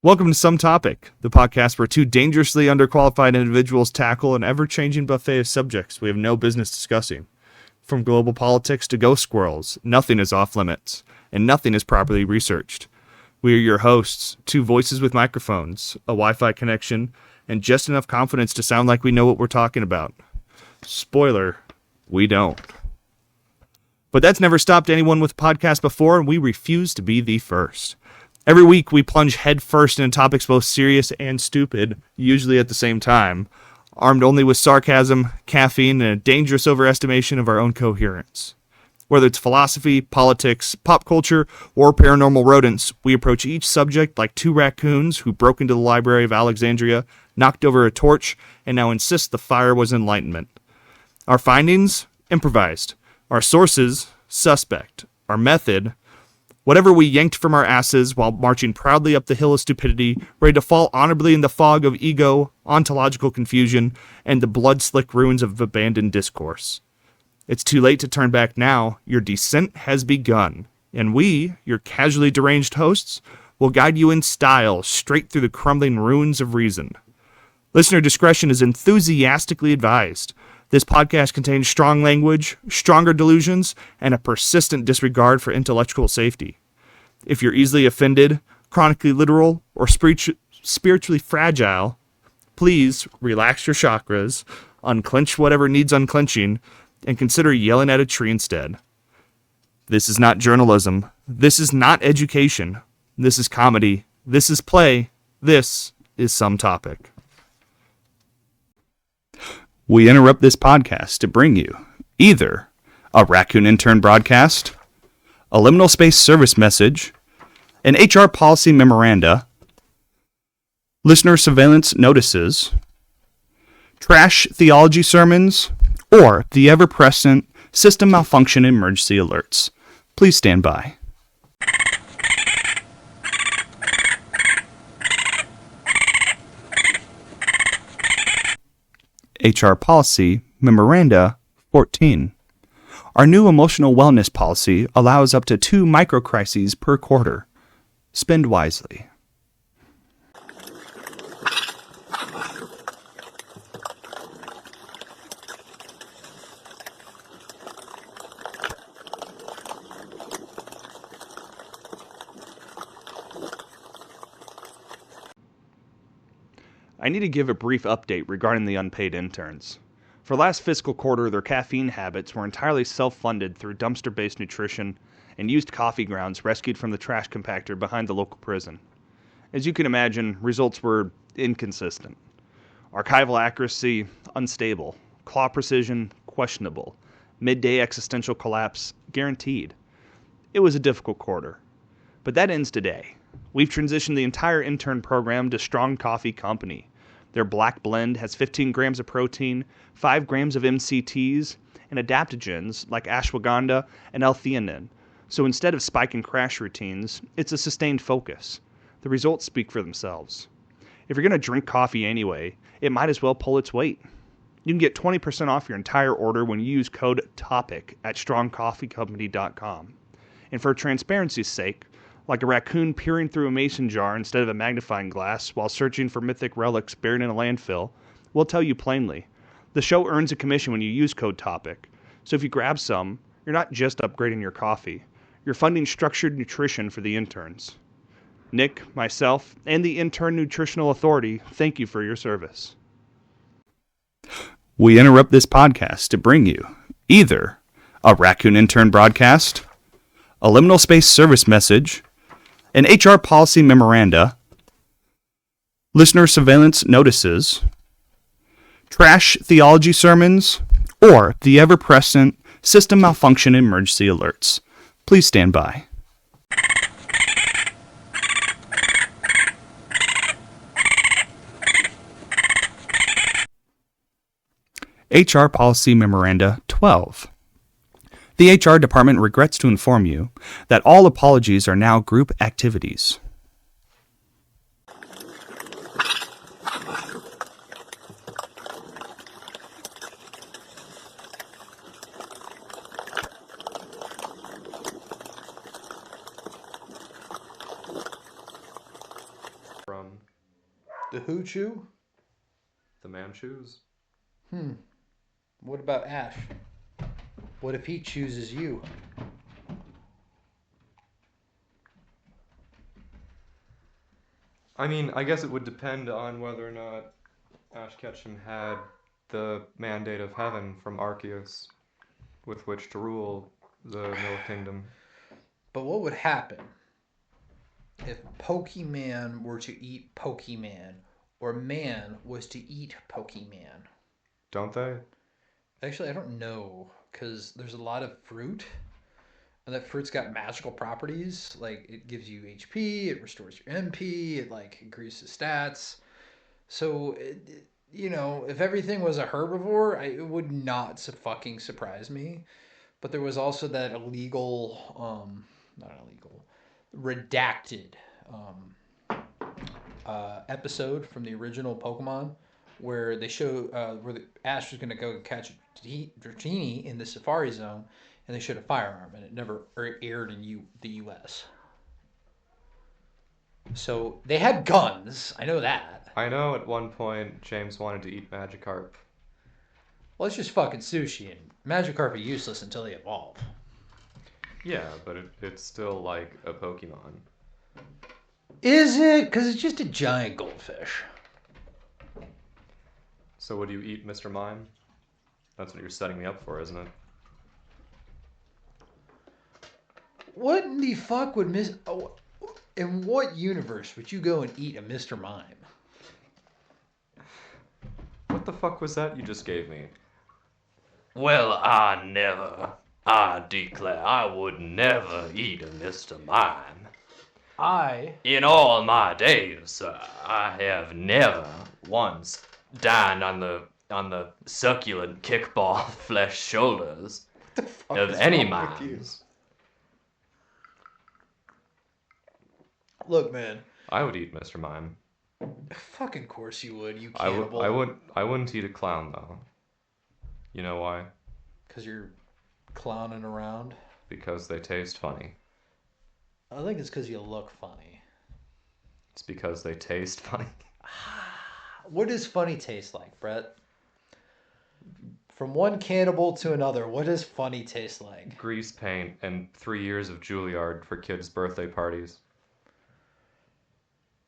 Welcome to Some Topic, the podcast where two dangerously underqualified individuals tackle an ever-changing buffet of subjects we have no business discussing. From global politics to ghost squirrels, nothing is off limits, and nothing is properly researched. We are your hosts, two voices with microphones, a Wi-Fi connection, and just enough confidence to sound like we know what we're talking about. Spoiler, we don't. But that's never stopped anyone with a podcast before, and we refuse to be the first. Every week, we plunge headfirst into topics both serious and stupid, usually at the same time, armed only with sarcasm, caffeine, and a dangerous overestimation of our own coherence. Whether it's philosophy, politics, pop culture, or paranormal rodents, we approach each subject like two raccoons who broke into the Library of Alexandria, knocked over a torch, and now insist the fire was enlightenment. Our findings? Improvised. Our sources? Suspect. Our method? Whatever we yanked from our asses while marching proudly up the hill of stupidity, ready to fall honorably in the fog of ego, ontological confusion, and the blood-slick ruins of abandoned discourse. It's too late to turn back now. Your descent has begun. And we, your casually deranged hosts, will guide you in style straight through the crumbling ruins of reason. Listener discretion is enthusiastically advised. This podcast contains strong language, stronger delusions, and a persistent disregard for intellectual safety. If you're easily offended, chronically literal, or spiritually fragile, please relax your chakras, unclench whatever needs unclenching, and consider yelling at a tree instead. This is not journalism. This is not education. This is comedy. This is play. This is Some Topic. We interrupt this podcast to bring you either a Raccoon Intern broadcast, a liminal space service message, an HR policy memoranda, listener surveillance notices, trash theology sermons, or the ever-present system malfunction emergency alerts. Please stand by. HR Policy Memoranda 14. Our new emotional wellness policy allows up to 2 microcrises per quarter. Spend wisely. I need to give a brief update regarding the unpaid interns. For last fiscal quarter, their caffeine habits were entirely self-funded through dumpster-based nutrition and used coffee grounds rescued from the trash compactor behind the local prison. As you can imagine, results were inconsistent. Archival accuracy, unstable. Claw precision, questionable. Midday existential collapse, guaranteed. It was a difficult quarter. But that ends today. We've transitioned the entire intern program to Strong Coffee Company. Their black blend has 15 grams of protein, 5 grams of MCTs, and adaptogens like ashwagandha and L-theanine. So instead of spike and crash routines, it's a sustained focus. The results speak for themselves. If you're going to drink coffee anyway, it might as well pull its weight. You can get 20% off your entire order when you use code TOPIC at strongcoffeecompany.com. And for transparency's sake, like a raccoon peering through a mason jar instead of a magnifying glass while searching for mythic relics buried in a landfill, we'll tell you plainly. The show earns a commission when you use code TOPIC. So if you grab some, you're not just upgrading your coffee. You're funding structured nutrition for the interns. Nick, myself, and the Intern Nutritional Authority thank you for your service. We interrupt this podcast to bring you either a Raccoon Intern broadcast, a liminal space service message, an HR policy memoranda, listener surveillance notices, trash theology sermons, or the ever-present system malfunction emergency alerts. Please stand by. HR Policy Memoranda 12. The HR department regrets to inform you that all apologies are now group activities. The who chew? The Manchus? What about Ash? What if he chooses you? I mean, I guess it would depend on whether or not Ash Ketchum had the mandate of heaven from Arceus with which to rule the Middle Kingdom. But what would happen if Pokemon were to eat Pokemon or man was to eat Pokemon? Don't they? Actually, I don't know because there's a lot of fruit, and that fruit's got magical properties. Like it gives you HP, it restores your MP, it like increases stats. So, if everything was a herbivore, it would not fucking surprise me. But there was also that illegal, not illegal, redacted episode from the original Pokemon where they show where Ash was going to go catch a Dratini in the Safari Zone, and they showed a firearm, and it never aired in the U.S. So they had guns. I know that. I know at one point James wanted to eat Magikarp. Well, it's just fucking sushi, and Magikarp are useless until they evolve. Yeah, but it's still like a Pokemon. Is it? Because it's just a giant goldfish. So would you eat Mr. Mime? That's what you're setting me up for, isn't it? What in the fuck would Miss... Oh, in what universe would you go and eat a Mr. Mime? What the fuck was that you just gave me? Well, I declare I would never eat a Mr. Mime. In all my days, sir, I have never once dined on the succulent kickball flesh shoulders of any mimes. Look, man. I would eat Mr. Mime. Fucking course you would, you cannibal. I wouldn't eat a clown though. You know why? Because you're clowning around. Because they taste funny. I think it's because you look funny. It's because they taste funny. What does funny taste like, Brett? From one cannibal to another, what does funny taste like? Grease paint and 3 years of Juilliard for kids' birthday parties.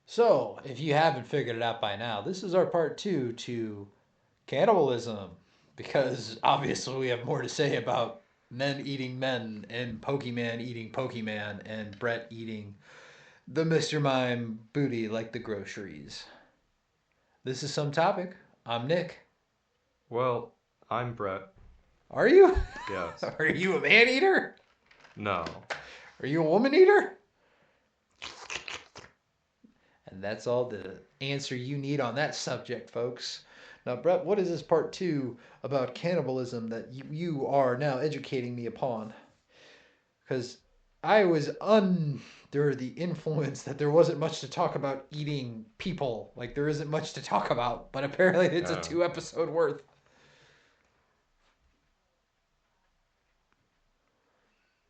So, if you haven't figured it out by now, this is our part 2 to cannibalism. Because obviously we have more to say about men eating men and Pokemon eating Pokemon and Brett eating the Mr. Mime booty like the groceries. This is Some Topic. I'm Nick. Well, I'm Brett. Are you? Yes. Are you a man eater? No. Are you a woman eater? And that's all the answer you need on that subject, folks. Now, Brett, what is this part 2 about cannibalism that you are now educating me upon? Because I was under the influence that there wasn't much to talk about eating people. Like, there isn't much to talk about, but apparently it's a 2-episode worth.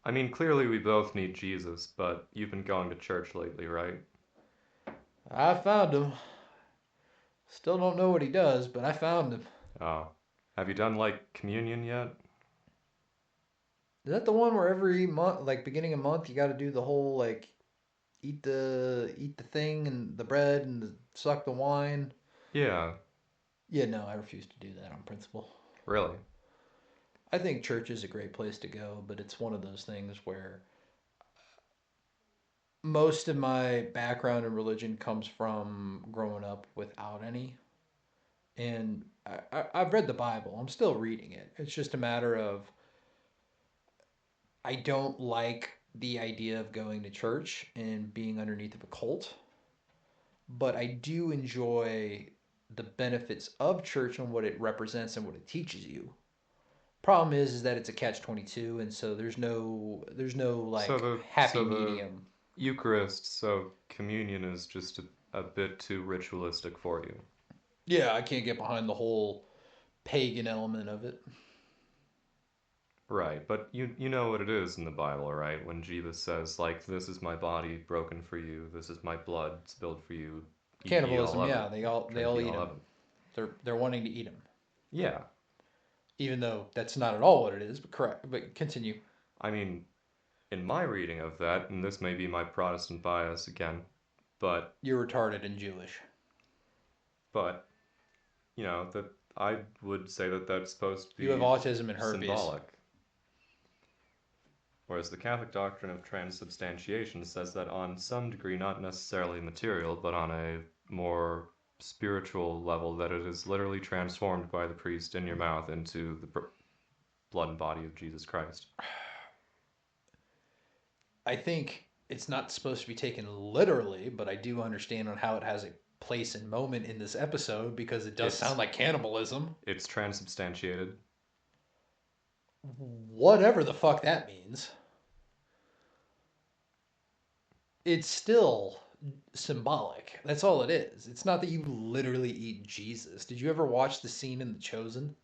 I mean, clearly we both need Jesus, but you've been going to church lately, right? I found him. Still don't know what he does, but I found him. Oh. Have you done, like, communion yet? Is that the one where every month, like beginning of month, you got to do the whole like eat the thing and the bread and suck the wine? Yeah. Yeah, no, I refuse to do that on principle. Really? I think church is a great place to go, but it's one of those things where most of my background in religion comes from growing up without any. And I've read the Bible. I'm still reading it. It's just a matter of I don't like the idea of going to church and being underneath of a cult, but I do enjoy the benefits of church and what it represents and what it teaches you. Problem is that it's a catch-22, and so there's no like happy medium. Eucharist, so communion is just a bit too ritualistic for you. Yeah, I can't get behind the whole pagan element of it. Right, but you know what it is in the Bible, right? When Jesus says, like, this is my body broken for you, this is my blood spilled for you, Cannibalism, of yeah, it. they all Try to eat all them. of it. They're wanting to eat them, Yeah. even though that's not at all what it is. But correct. But continue. I mean, in my reading of that, and this may be my Protestant bias again, but You're retarded and Jewish. but that I would say that that's supposed to be You have autism and herpes. symbolic. Whereas the Catholic doctrine of transubstantiation says that on some degree, not necessarily material, but on a more spiritual level, that it is literally transformed by the priest in your mouth into the blood and body of Jesus Christ. I think it's not supposed to be taken literally, but I do understand on how it has a place and moment in this episode because it does sound like cannibalism. It's transubstantiated. Whatever the fuck that means. It's still symbolic. That's all it is. It's not that you literally eat Jesus. Did you ever watch the scene in The Chosen?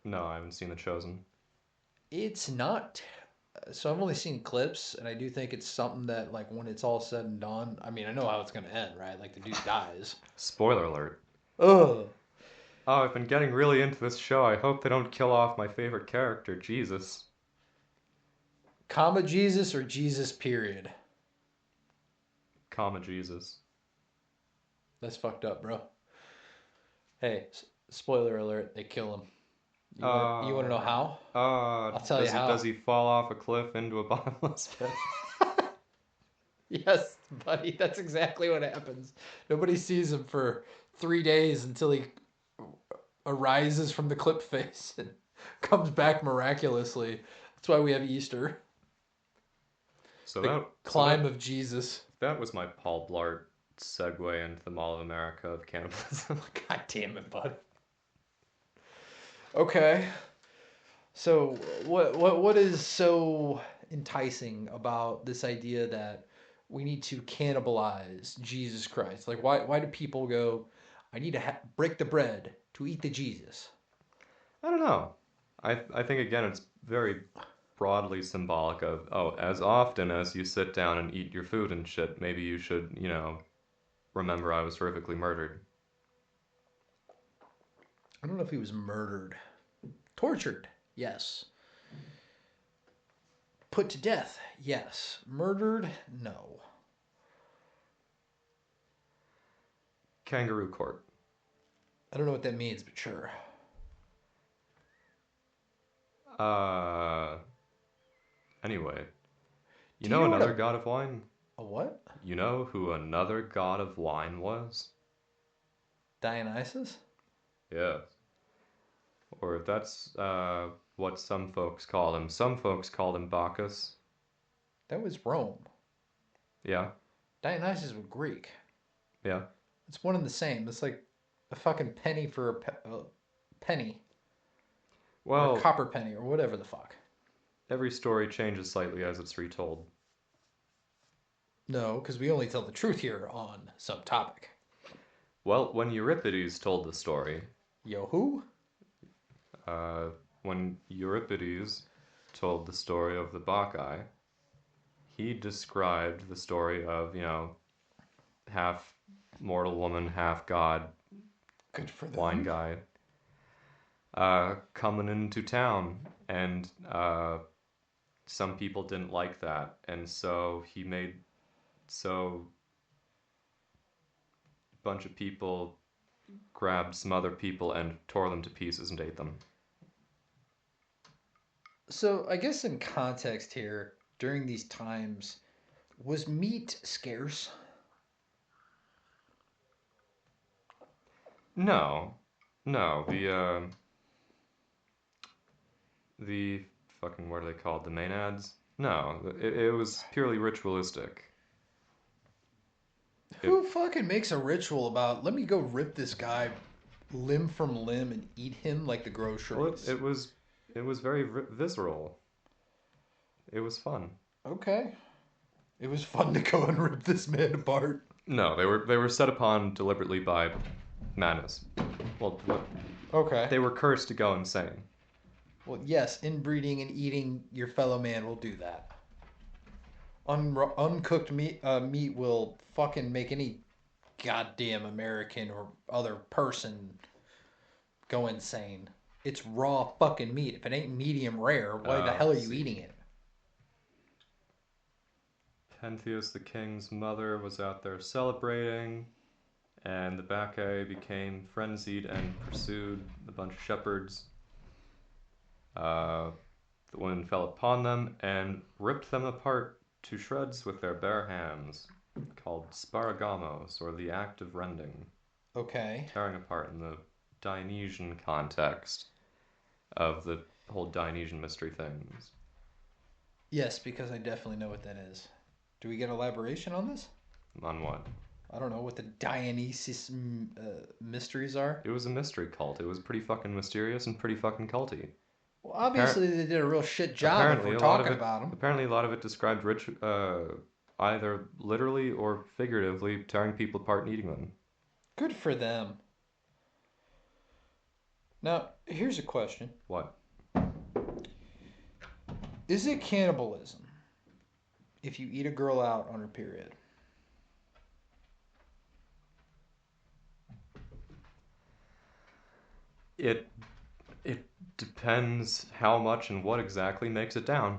No, I haven't seen The Chosen. It's not. So I've only seen clips, and I do think it's something that, like, when it's all said and done, I mean, I know how it's going to end, right? Like, the dude dies. Spoiler alert. Ugh. Oh, I've been getting really into this show. I hope they don't kill off my favorite character, Jesus. Comma Jesus or Jesus period? Comma Jesus. That's fucked up, bro. Hey, spoiler alert, they kill him. You want to know how? I'll tell you how. Does he fall off a cliff into a bottomless pit? Yes, buddy, that's exactly what happens. Nobody sees him for 3 days until he arises from the cliff face and comes back miraculously. That's why we have Easter. So the climb of Jesus. That was my Paul Blart segue into the Mall of America of cannibalism. God damn it, bud. Okay. So what is so enticing about this idea that we need to cannibalize Jesus Christ? Like, why do people go, I need to break the bread to eat the Jesus? I don't know. I think, again, it's very broadly symbolic of, as often as you sit down and eat your food and shit, maybe you should, remember I was horrifically murdered. I don't know if he was murdered. Tortured, yes. Put to death, yes. Murdered, no. Kangaroo court. I don't know what that means, but sure. Anyway. You know another god of wine? A what? You know who another god of wine was? Dionysus? Yeah. Or if that's what some folks call him. Some folks call him Bacchus. That was Rome. Yeah. Dionysus was Greek. Yeah. It's one and the same. It's like a fucking penny for a penny. Well, or a copper penny or whatever the fuck. Every story changes slightly as it's retold. No, because we only tell the truth here on some topic. Well, when Euripides told the story... Yo, who? When Euripides told the story of the Bacchae, he described the story of, half mortal woman, half god, good for them. Wine guy, coming into town, and some people didn't like that, and so he made a bunch of people grabbed some other people and tore them to pieces and ate them. So I guess in context here, during these times, was meat scarce? No. The fucking, what are they called? The Maenads? No, it was purely ritualistic. Who fucking makes a ritual about, let me go rip this guy limb from limb and eat him like the groceries? Well, it was very visceral. It was fun. Okay. It was fun to go and rip this man apart. No, they were set upon deliberately by madness. Well, okay. They were cursed to go insane. Well, yes, inbreeding and eating your fellow man will do that. Uncooked meat will fucking make any goddamn American or other person go insane. It's raw fucking meat. If it ain't medium rare, why the hell are you eating it? Pentheus, the king's mother, was out there celebrating, and the Bacchae became frenzied and pursued a bunch of shepherds. The women fell upon them and ripped them apart to shreds with their bare hands, called sparagamos, or the act of rending. Okay. Tearing apart in the Dionysian context of the whole Dionysian mystery things. Yes, because I definitely know what that is. Do we get elaboration on this? On what? I don't know what the Dionysus mysteries are. It was a mystery cult. It was pretty fucking mysterious and pretty fucking culty. Well, obviously they did a real shit job if we're talking about them. Apparently a lot of it described either literally or figuratively tearing people apart and eating them. Good for them. Now, here's a question. What? Is it cannibalism if you eat a girl out on her period? It depends how much and what exactly makes it down.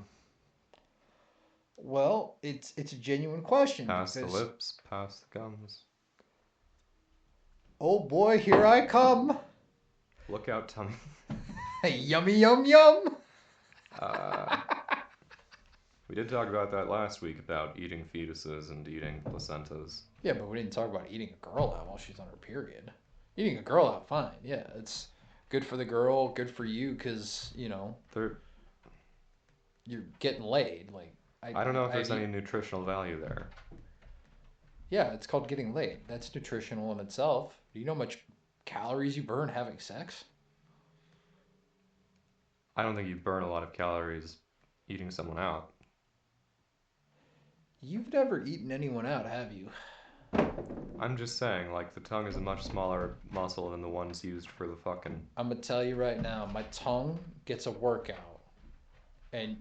Well, it's a genuine question. Past the lips, past the gums. Oh boy, here I come. Look out, tummy. Yummy, yum, yum. We did talk about that last week, about eating fetuses and eating placentas. Yeah, but we didn't talk about eating a girl out while she's on her period. Eating a girl out, fine. Yeah, it's good for the girl, good for you, because, you know, you're getting laid. Like, I don't know if there's any nutritional value there. Yeah, it's called getting laid. That's nutritional in itself. Do you know how much calories you burn having sex? I don't think you burn a lot of calories eating someone out. You've never eaten anyone out, have you? I'm just saying, like, the tongue is a much smaller muscle than the ones used for the fucking... I'm gonna tell you right now, my tongue gets a workout. And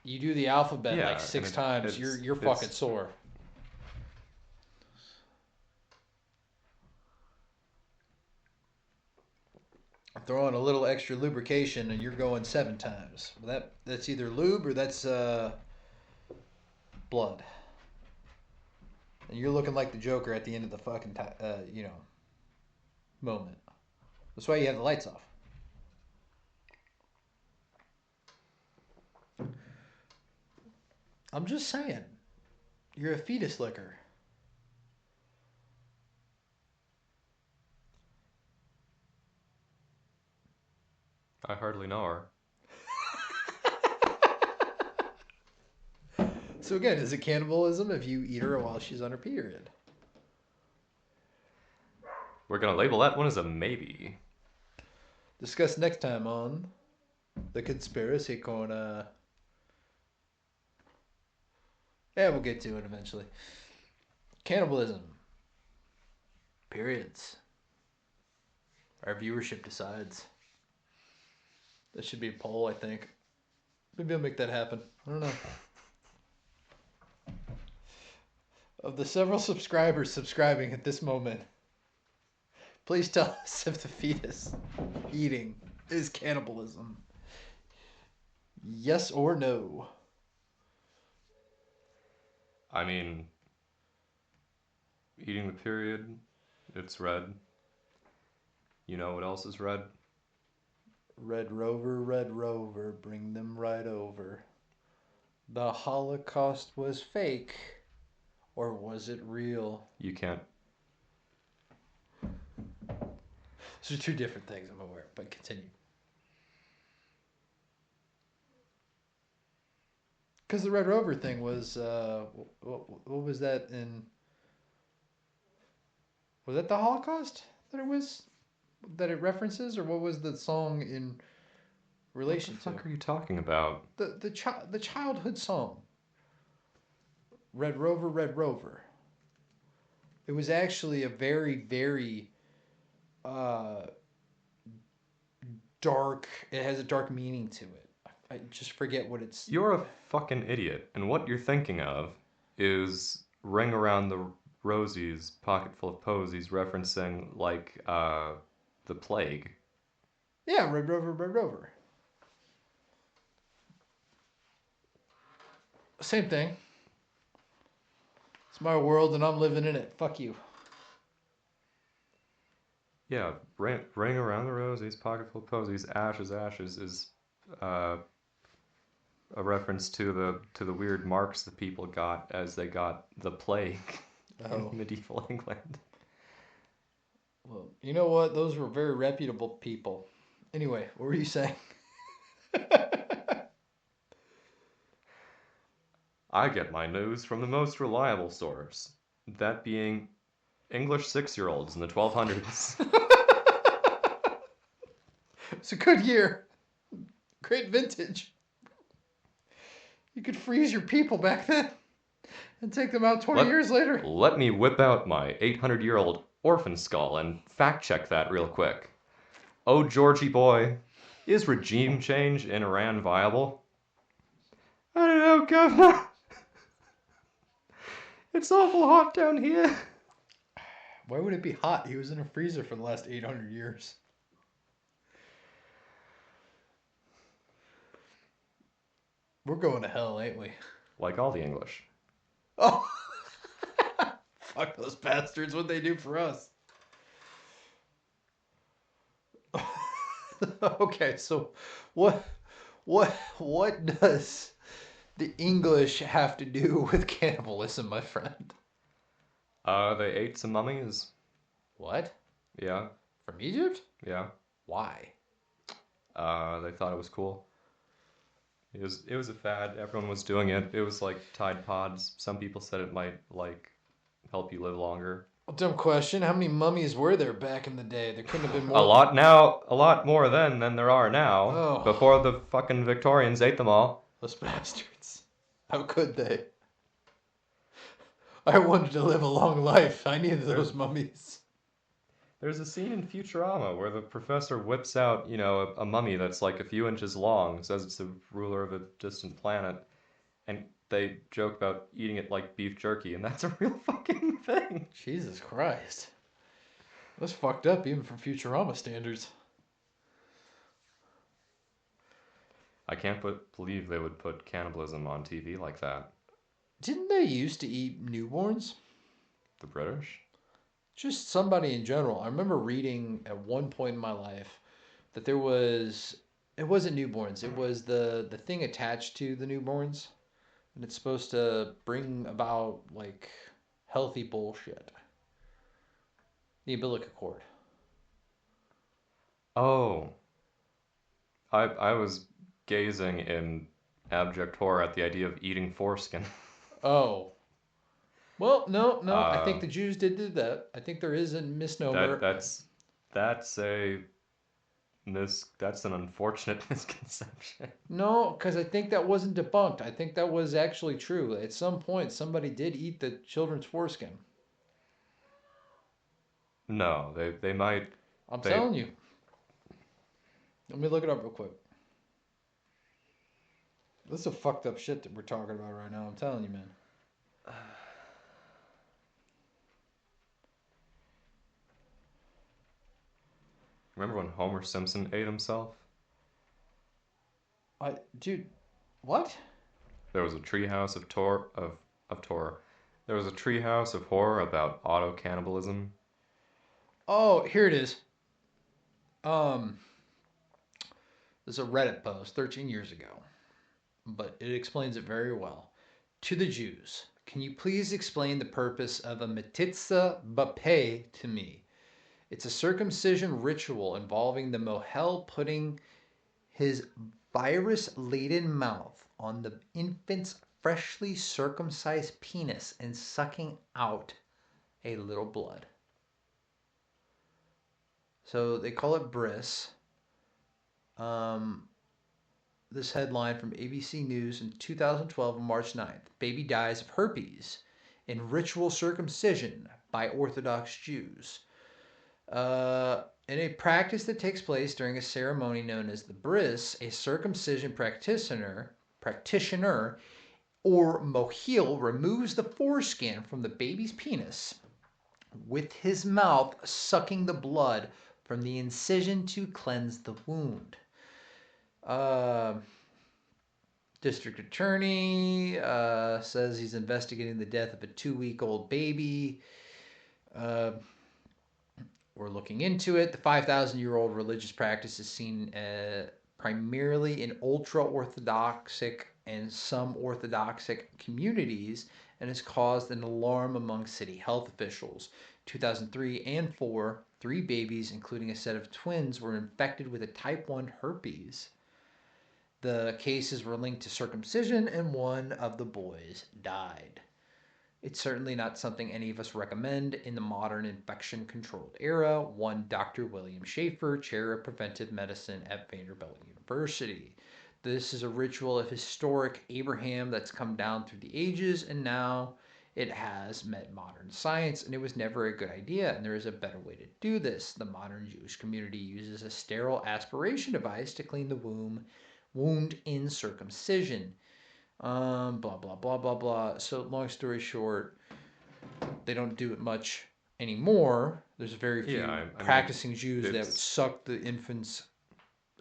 you do the alphabet like 6 times, you're fucking sore. Throw on a little extra lubrication and you're going 7 times. That's either lube or that's blood. And you're looking like the Joker at the end of the fucking moment. That's why you have the lights off. I'm just saying. You're a fetus licker. I hardly know her. So again, is it cannibalism if you eat her while she's on her period? We're gonna label that one as a maybe. Discuss next time on the conspiracy corner. Yeah, we'll get to it eventually. Cannibalism. Periods. Our viewership decides. That should be a poll, I think. Maybe I'll make that happen. I don't know. Of the several subscribers subscribing at this moment, please tell us if the fetus eating is cannibalism. Yes or no? I mean, eating the period, it's red. You know what else is red? Red Rover, bring them right over. The Holocaust was fake, or was it real? You can't. Those are 2 different things, I'm aware, but continue. Because the Red Rover thing was, what was that in? Was that the Holocaust that it references, or what was the song in relation to? What the fuck are you talking about? The childhood song. Red Rover, Red Rover. It was actually a very, very dark. It has a dark meaning to it. I just forget what it's. You're a fucking idiot, and what you're thinking of is Ring Around the rosies, pocket full of posies, referencing like the plague. Yeah, Red Rover, Red Rover. Same thing. It's my world and I'm living in it. Fuck you. Yeah, ring around the rosies, pocket full of posies, ashes, ashes is a reference to the weird marks that people got as they got the plague in medieval England. Well, you know what? Those were very reputable people. Anyway, what were you saying? I get my news from the most reliable source, that being English 6-year-olds in the 1200s. It's a good year. Great vintage. You could freeze your people back then and take them out 20 years later. Let me whip out my 800-year-old orphan skull and fact check that real quick. Oh, Georgie boy, is regime change in Iran viable? I don't know, Governor. It's awful hot down here. Why would it be hot? He was in a freezer for the last 800 years. We're going to hell, ain't we? Like all the English. Oh, fuck those bastards! What they do for us? Okay, so what does the English have to do with cannibalism, my friend? They ate some mummies. What? Yeah. From Egypt? Yeah. Why? They thought it was cool. It was a fad. Everyone was doing it. It was like Tide Pods. Some people said it might like help you live longer. Dumb question. How many mummies were there back in the day? There couldn't have been more. A lot more then than there are now. Oh. Before the fucking Victorians ate them all. Those bastards. How could they? I wanted to live a long life. I needed those mummies. There's a scene in Futurama where the professor whips out, a mummy that's like a few inches long, says it's the ruler of a distant planet, and they joke about eating it like beef jerky, and that's a real fucking thing. Jesus Christ. That's fucked up even for Futurama standards. I can't believe they would put cannibalism on TV like that. Didn't they used to eat newborns? The British? Just somebody in general. I remember reading at one point in my life that it wasn't newborns, it was the thing attached to the newborns. And it's supposed to bring about, like, healthy bullshit. The umbilical cord. Oh. I was gazing in abject horror at the idea of eating foreskin. Oh. Well, no. I think the Jews did do that. I think there is a misnomer. That's an unfortunate misconception. No, because I think that wasn't debunked. I think that was actually true. At some point, somebody did eat the children's foreskin. No, they might. I'm telling you. Let me look it up real quick. This is a fucked up shit that we're talking about right now. I'm telling you, man. Remember when Homer Simpson ate himself? Dude, what? There was a treehouse of Torah. There was a treehouse of horror about auto cannibalism. Oh, here it is. This is a Reddit post 13 years ago, but it explains it very well. To the Jews, can you please explain the purpose of a metitza bapeh to me? It's a circumcision ritual involving the mohel putting his virus-laden mouth on the infant's freshly circumcised penis and sucking out a little blood. So they call it bris. This headline from ABC News in 2012 on March 9th. Baby dies of herpes in ritual circumcision by Orthodox Jews. In a practice that takes place during a ceremony known as the bris, a circumcision practitioner Or Mohil removes the foreskin from the baby's penis with his mouth, sucking the blood from the incision to cleanse the wound. District attorney says he's investigating the death of a 2-week-old baby. We're looking into it. The 5,000-year-old religious practice is seen primarily in ultra-Orthodox and some Orthodox communities and has caused an alarm among city health officials. 2003 and 4, 3 babies, including a set of twins, were infected with a type 1 herpes. The cases were linked to circumcision, and one of the boys died. It's certainly not something any of us recommend in the modern infection-controlled era. One Dr. William Schaefer, chair of preventive medicine at Vanderbilt University. This is a ritual of historic Abraham that's come down through the ages, and now it has met modern science, and it was never a good idea, and there is a better way to do this. The modern Jewish community uses a sterile aspiration device to clean the wound in circumcision. Blah, blah, blah, blah, blah. So long story short, they don't do it much anymore. There's very few practicing Jews that would suck the infant's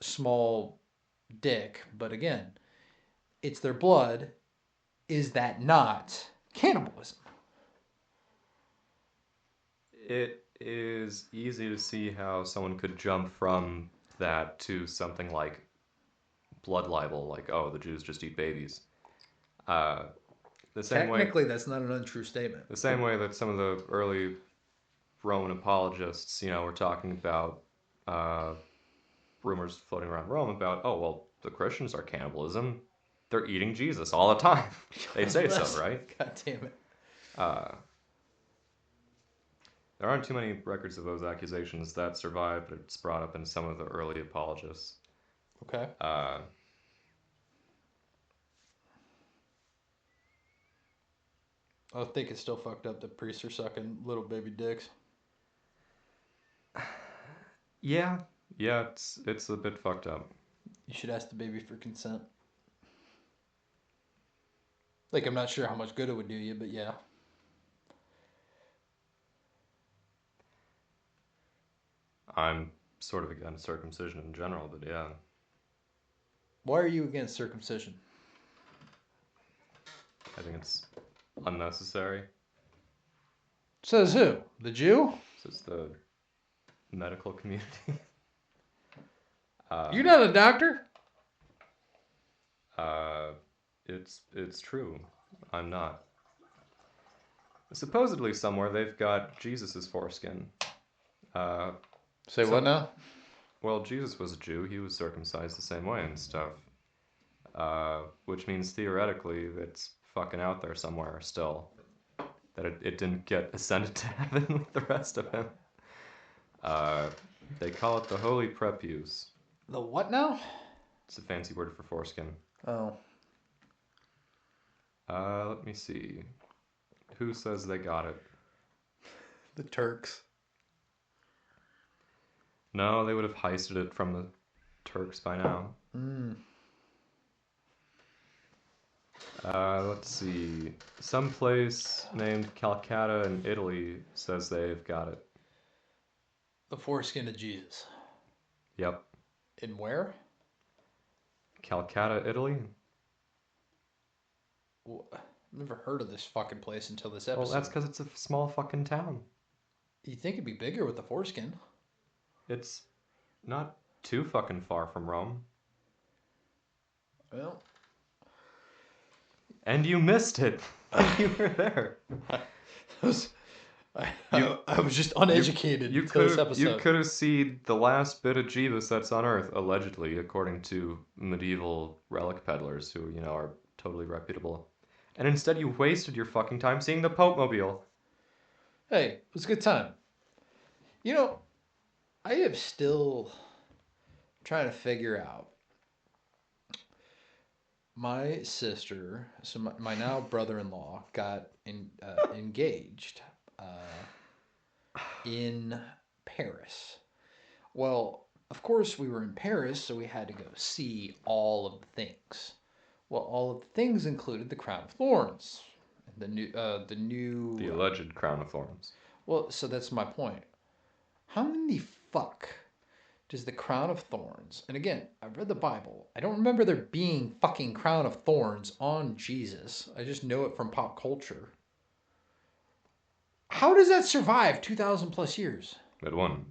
small dick. But again, it's their blood. Is that not cannibalism? It is easy to see how someone could jump from that to something like blood libel, like, oh, the Jews just eat babies. Technically, that's not an untrue statement. The same way that some of the early Roman apologists, were talking about rumors floating around Rome about, oh, well, the Christians are cannibalism. They're eating Jesus all the time. They'd say so, right? God damn it. There aren't too many records of those accusations that survive, but it's brought up in some of the early apologists. Okay. I think it's still fucked up that priests are sucking little baby dicks. Yeah, it's a bit fucked up. You should ask the baby for consent. Like, I'm not sure how much good it would do you, but yeah. I'm sort of against circumcision in general, but yeah. Why are you against circumcision? I think it's unnecessary. Says who? The Jew? Says the medical community. You're not a doctor? It's true. I'm not. Supposedly somewhere they've got Jesus's foreskin. Say what now? Well, Jesus was a Jew. He was circumcised the same way and stuff. Which means theoretically it's fucking out there somewhere still. That it didn't get ascended to heaven with the rest of him. They call it the holy prepuce. The what now? It's a fancy word for foreskin. Oh. Let me see. Who says they got it? The Turks. No, they would have heisted it from the Turks by now. Let's see. Some place named Calcutta in Italy says they've got it. The foreskin of Jesus. Yep. In where? Calcutta, Italy? I've never heard of this fucking place until this episode. Well, that's because it's a small fucking town. You'd think it'd be bigger with the foreskin. It's not too fucking far from Rome. Well. And you missed it. You were there. I was just uneducated until this episode. You could have seen the last bit of Jeebus that's on Earth, allegedly, according to medieval relic peddlers who, are totally reputable. And instead you wasted your fucking time seeing the Pope Mobile. Hey, it was a good time. I am still trying to figure out. My sister, so my now brother-in-law, got engaged in Paris. Well, of course we were in Paris, so we had to go see all of the things. Well, all of the things included the crown of thorns, the new. The alleged crown of thorns. Well, so that's my point. How in the fuck does the crown of thorns? And again, I've read the Bible. I don't remember there being fucking crown of thorns on Jesus. I just know it from pop culture. How does that survive 2,000 plus years? It wouldn't.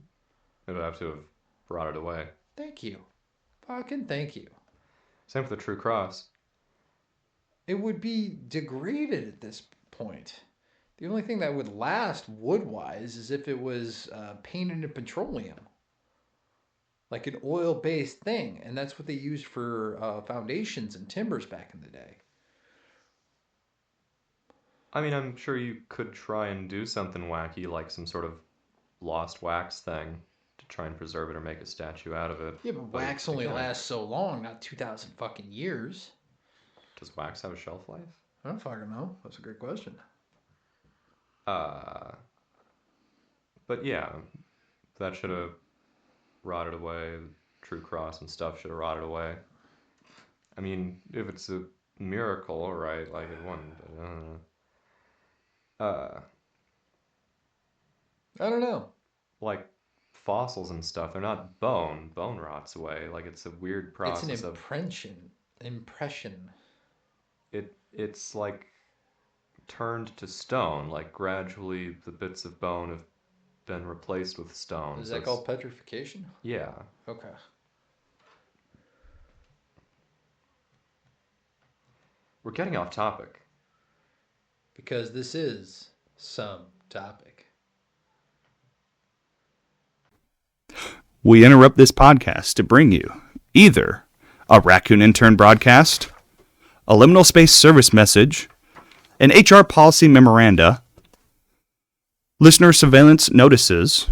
It would have to have rotted away. Thank you. Fucking thank you. Same with the true cross. It would be degraded at this point. The only thing that would last wood-wise is if it was painted in petroleum. Like an oil-based thing. And that's what they used for foundations and timbers back in the day. I mean, I'm sure you could try and do something wacky, like some sort of lost wax thing, to try and preserve it or make a statue out of it. Yeah, but wax only lasts so long, not 2,000 fucking years. Does wax have a shelf life? I don't fucking know. That's a great question. But yeah, that should have rotted away. True cross and stuff should have rotted away. I mean, if it's a miracle, right? Like it wouldn't. I don't know. I don't know. Like fossils and stuff, they're not bone. Bone rots away. Like it's a weird process. It's an impression. It's like turned to stone. Like gradually, the bits of bone have been replaced with stone. Is that called petrification? Yeah. Okay. We're getting off topic. Because this is some topic. We interrupt this podcast to bring you either a Raccoon Intern broadcast, a liminal space service message, an HR policy memoranda, listener surveillance notices,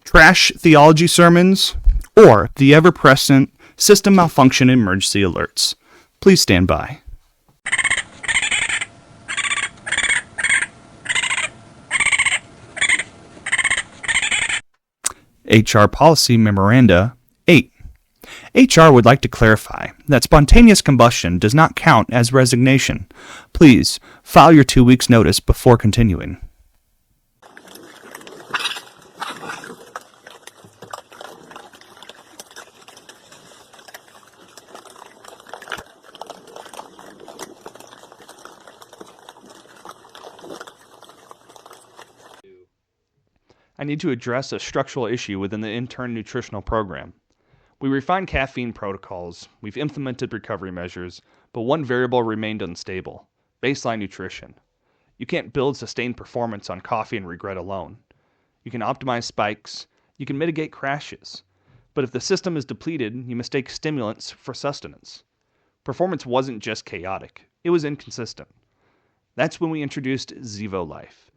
trash theology sermons, or the ever-present system malfunction emergency alerts. Please stand by. HR Policy Memoranda 8. HR would like to clarify that spontaneous combustion does not count as resignation. Please file your 2 weeks' notice before continuing. I need to address a structural issue within the Intern nutritional program. We refined caffeine protocols, we've implemented recovery measures, but one variable remained unstable: baseline nutrition. You can't build sustained performance on coffee and regret alone. You can optimize spikes, you can mitigate crashes, but if the system is depleted, you mistake stimulants for sustenance. Performance wasn't just chaotic, it was inconsistent. That's when we introduced Zevo Life.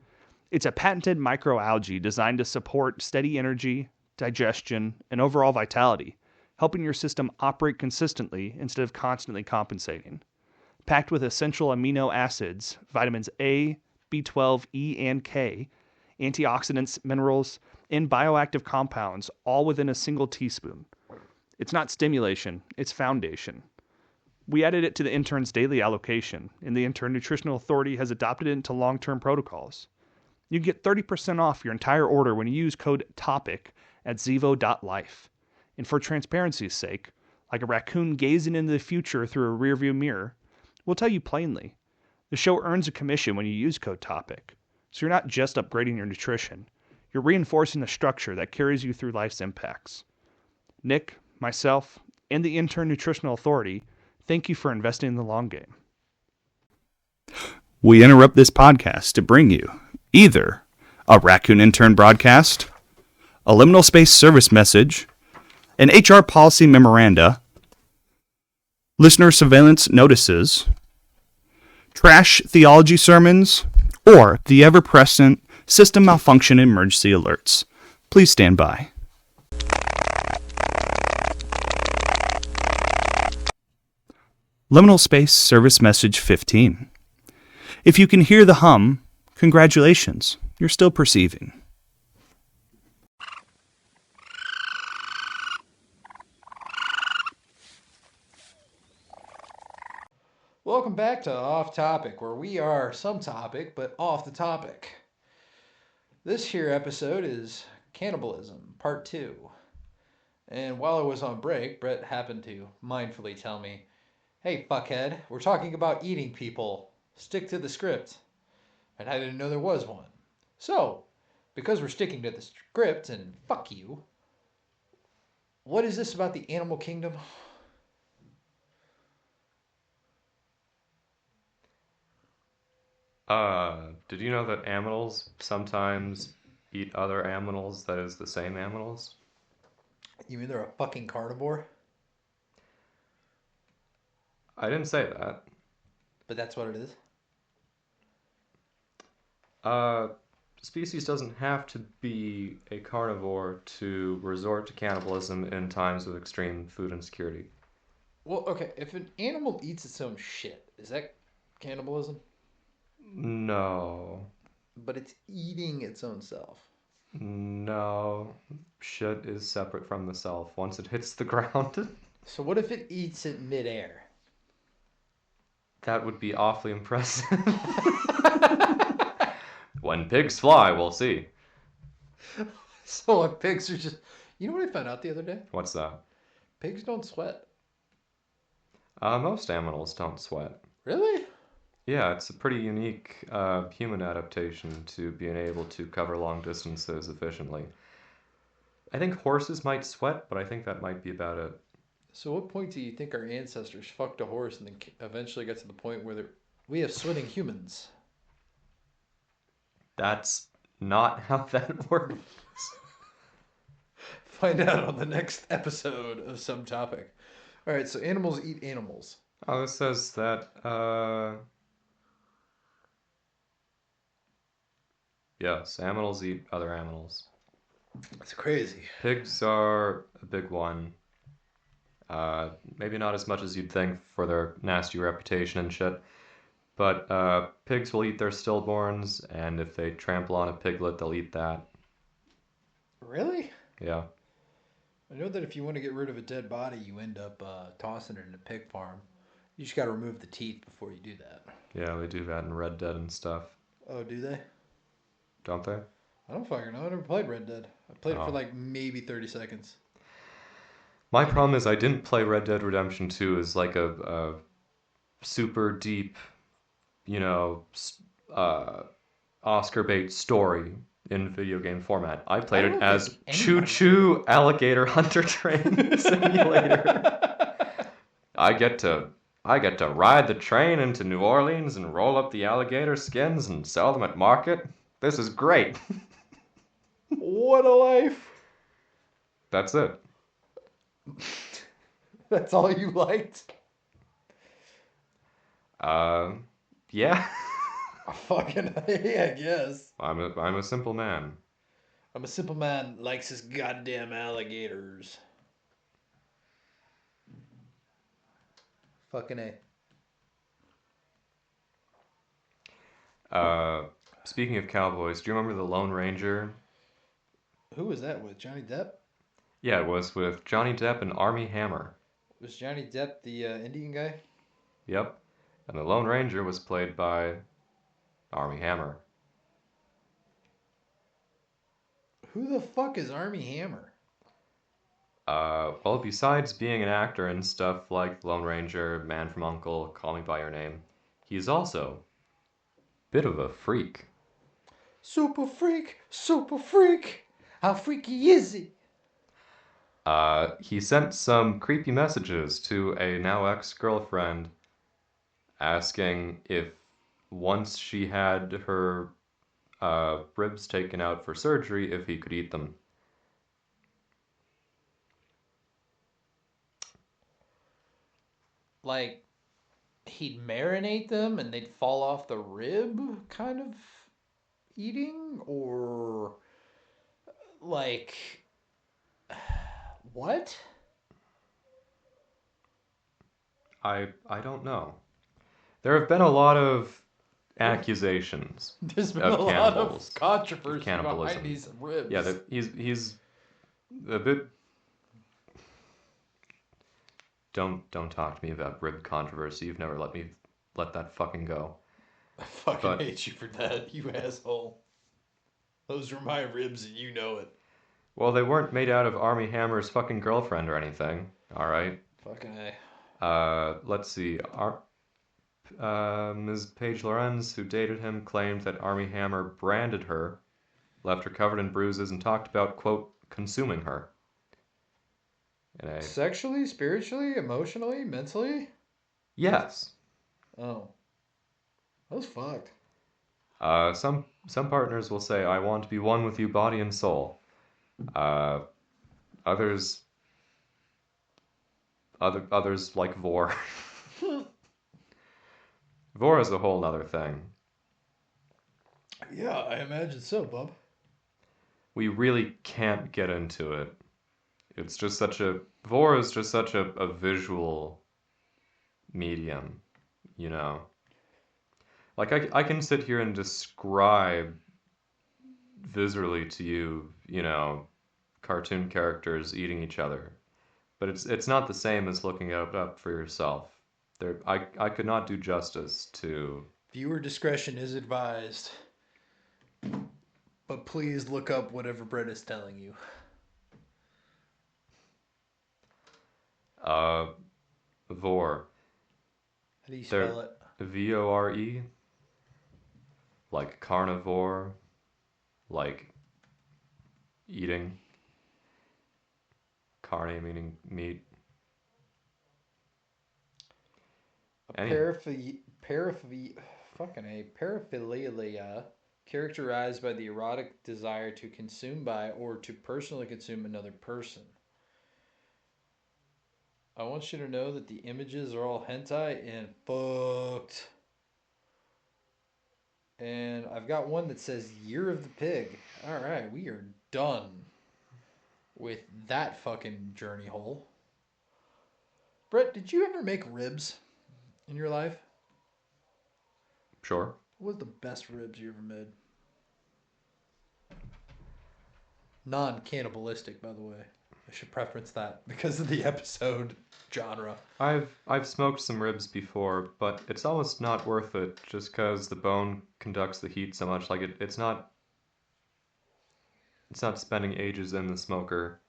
It's a patented microalgae designed to support steady energy, digestion, and overall vitality, helping your system operate consistently instead of constantly compensating. Packed with essential amino acids, vitamins A, B12, E, and K, antioxidants, minerals, and bioactive compounds, all within a single teaspoon. It's not stimulation, it's foundation. We added it to the Intern's daily allocation, and the Intern Nutritional Authority has adopted it into long-term protocols. You can get 30% off your entire order when you use code TOPIC at zevo.life. And for transparency's sake, like a raccoon gazing into the future through a rearview mirror, we'll tell you plainly, the show earns a commission when you use code TOPIC. So you're not just upgrading your nutrition, you're reinforcing the structure that carries you through life's impacts. Nick, myself, and the Intern Nutritional Authority thank you for investing in the long game. We interrupt this podcast to bring you either a Raccoon Intern broadcast, a liminal space service message, an HR policy memoranda, listener surveillance notices, trash theology sermons, or the ever-present system malfunction emergency alerts. Please stand by. Liminal space service message 15. If you can hear the hum, congratulations, you're still perceiving. back to Off Topic, where we are some topic, but off the topic. This here episode is Cannibalism, Part 2. And while I was on break, Brett happened to mindfully tell me, hey, fuckhead, we're talking about eating people. Stick to the script. And I didn't know there was one. So, because we're sticking to the script, and fuck you, what is this about the animal kingdom? Did you know that aminals sometimes eat other aminals that is the same aminals? You mean they're a fucking carnivore? I didn't say that. But that's what it is? Species doesn't have to be a carnivore to resort to cannibalism in times of extreme food insecurity. Well, okay, if an animal eats its own shit, is that cannibalism? No. But it's eating its own self. No. Shit is separate from the self once it hits the ground. So what if it eats it midair? That would be awfully impressive. When pigs fly, we'll see. So what pigs are just... You know what I found out the other day? What's that? Pigs don't sweat. Most animals don't sweat. Really? Yeah, it's a pretty unique human adaptation to being able to cover long distances efficiently. I think horses might sweat, but I think that might be about it. So what point do you think our ancestors fucked a horse and then eventually got to the point where we have sweating humans? That's not how that works. Find out on the next episode of some topic. All right, so animals eat animals. Oh, this says that, yes, animals eat other animals. That's crazy. Pigs are a big one. Maybe not as much as you'd think for their nasty reputation and shit. But pigs will eat their stillborns, and if they trample on a piglet, they'll eat that. Really? Yeah. I know that if you want to get rid of a dead body, you end up tossing it in a pig farm. You just got to remove the teeth before you do that. Yeah, they do that in Red Dead and stuff. Oh, do they? Don't they? I don't fucking know. I never played Red Dead. I played it for Oh. like maybe 30 seconds. My problem is I didn't play Red Dead Redemption 2 as like a super deep, Oscar bait story in video game format. I played it as Choo Choo Alligator Hunter Train Simulator. I get to ride the train into New Orleans and roll up the alligator skins and sell them at market. This is great. What a life! That's it. That's all you liked? Yeah. Fucking hey, I guess. I'm a simple man. I'm a simple man that likes his goddamn alligators. Fucking A. Speaking of cowboys, do you remember the Lone Ranger? Who was that with? Johnny Depp? Yeah, it was with Johnny Depp and Armie Hammer. Was Johnny Depp the Indian guy? Yep. And the Lone Ranger was played by Armie Hammer. Who the fuck is Armie Hammer? Well, besides being an actor in stuff like Lone Ranger, Man from U.N.C.L.E., Call Me By Your Name, he's also a bit of a freak. Super freak! Super freak! How freaky is he? He sent some creepy messages to a now ex-girlfriend asking if once she had her ribs taken out for surgery, if he could eat them. Like, he'd marinate them and they'd fall off the rib kind of eating? Or, like, what? I don't know. There have been a lot of accusations There's been of a lot cannibals, of controversy cannibalism. behind these ribs. Yeah, that he's a bit. Don't talk to me about rib controversy. You've never let me let that fucking go. I fucking But hate you for that, you asshole. Those are my ribs and you know it. well, they weren't made out of Army Hammer's fucking girlfriend or anything. All right. Fucking A. Let's see. Ms. Paige Lorenz, who dated him, claimed that Army Hammer branded her, left her covered in bruises, and talked about, quote, consuming her. In a Sexually, spiritually, emotionally, mentally? yes. Oh. That was fucked. Some partners will say, "I want to be one with you, body and soul." Uh, others others like Vor. Vor is a whole nother thing. Yeah, I imagine so, bub. We really can't get into it. It's just such a Vor is just such a visual medium, you know. Like I can sit here and describe visually to you, you know, cartoon characters eating each other. But it's not the same as looking it up for yourself. I could not do justice to Viewer discretion is advised. But please look up whatever Brett is telling you. Vor. How do you spell it? VORE, like carnivore, like eating. Carne meaning meat. Paraphilia characterized by the erotic desire to consume by or to personally consume another person. I want you to know that the images are all hentai and fucked. And I've got one that says Year of the Pig. Alright, we are done with that fucking journey hole. Brett, did you ever make ribs in your life? Sure. What was the best ribs you ever made? Non-cannibalistic, by the way. I should preference that because of the episode genre. I've smoked some ribs before, but it's almost not worth it just because the bone conducts the heat so much. Like it's not spending ages in the smoker.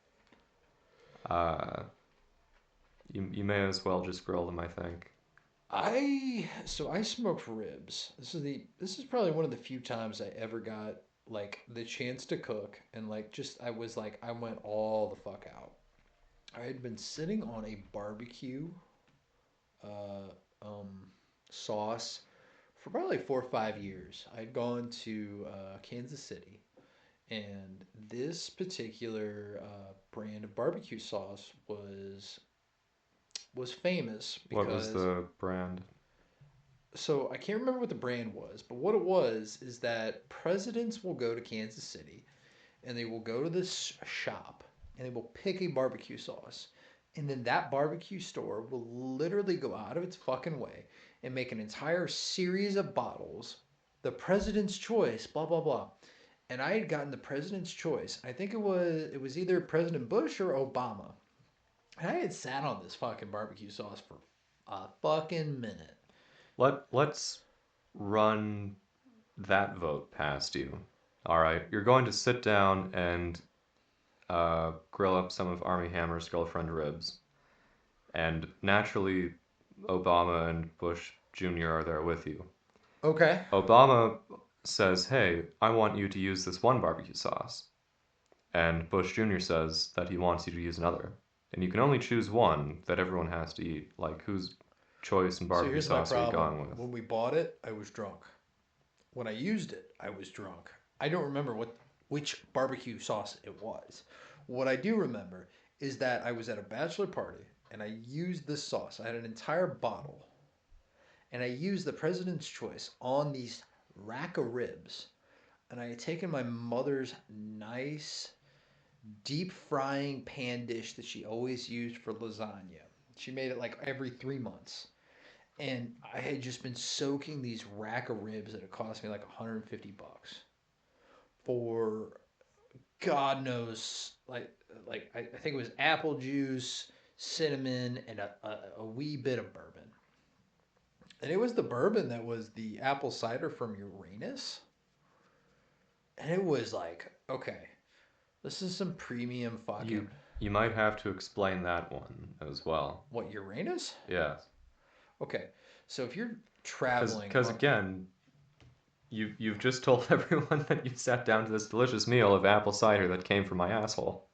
Uh, you may as well just grill them, I think. I smoked ribs. This is probably one of the few times I ever got like the chance to cook and like just I went all the fuck out. I had been sitting on a barbecue uh, sauce for probably 4 or 5 years. I'd gone to Kansas City, and this particular brand of barbecue sauce was famous What was because the brand? so I can't remember what the brand was, but what it was is that presidents will go to Kansas City and they will go to this shop and they will pick a barbecue sauce. And then that barbecue store will literally go out of its fucking way and make an entire series of bottles. The president's choice, blah blah blah. And I had gotten the president's choice. I think it was either President Bush or Obama. And I had sat on this fucking barbecue sauce for a fucking minute. Let's run that vote past you. All right, you're going to sit down and grill up some of Army Hammer's girlfriend ribs, and naturally, Obama and Bush Jr. are there with you. Okay. Obama says, "Hey, I want you to use this one barbecue sauce," and Bush Jr. says that he wants you to use another, and you can only choose one that everyone has to eat. Like, whose choice in So barbecue here's my sauce are you problem. going with? When we bought it, I was drunk. When I used it, I was drunk. I don't remember which barbecue sauce it was. What I do remember is that I was at a bachelor party and I used this sauce. I had an entire bottle and I used the president's choice on these rack of ribs. And I had taken my mother's nice deep frying pan dish that she always used for lasagna. She made it like every 3 months. And I had just been soaking these rack of ribs that had cost me like $150 for God knows I think it was apple juice, cinnamon, and a wee bit of bourbon. And it was the bourbon that was the apple cider from Uranus. And it was like, okay, this is some premium fucking. You might have to explain that one as well. What, Uranus? Yeah. Okay, so if you're traveling. Because again, you've just told everyone that you sat down to this delicious meal of apple cider that came from my asshole.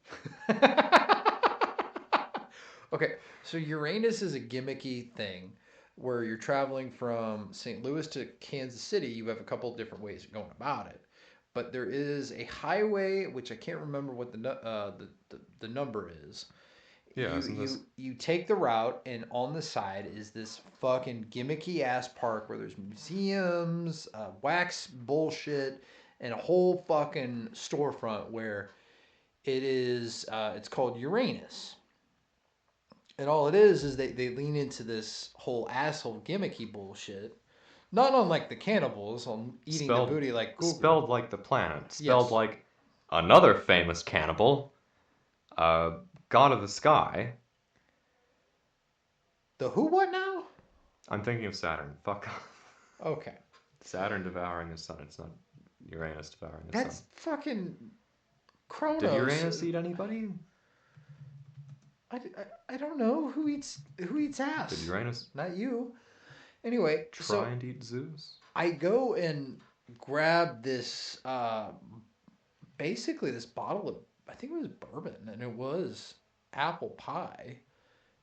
Okay, so Uranus is a gimmicky thing where you're traveling from St. Louis to Kansas City. You have a couple different ways of going about it, but there is a highway which I can't remember what the number is. Yeah, You isn't this... you take the route, and on the side is this fucking gimmicky ass park where there's museums, wax bullshit, and a whole fucking storefront where it is. It's called Uranus. And all it is they lean into this whole asshole gimmicky bullshit. Not unlike the cannibals on eating the booty like Google. Spelled like the planet. Spelled like another famous cannibal. God of the Sky. The who what now? I'm thinking of Saturn. Fuck off. Okay. Saturn devouring his sun. It's not Uranus devouring his That's sun. fucking Kronos. Did Uranus eat anybody? I don't know who eats ass. Did Uranus Not you. Anyway, try and eat Zeus? I go and grab this basically this bottle of, I think it was bourbon, and it was apple pie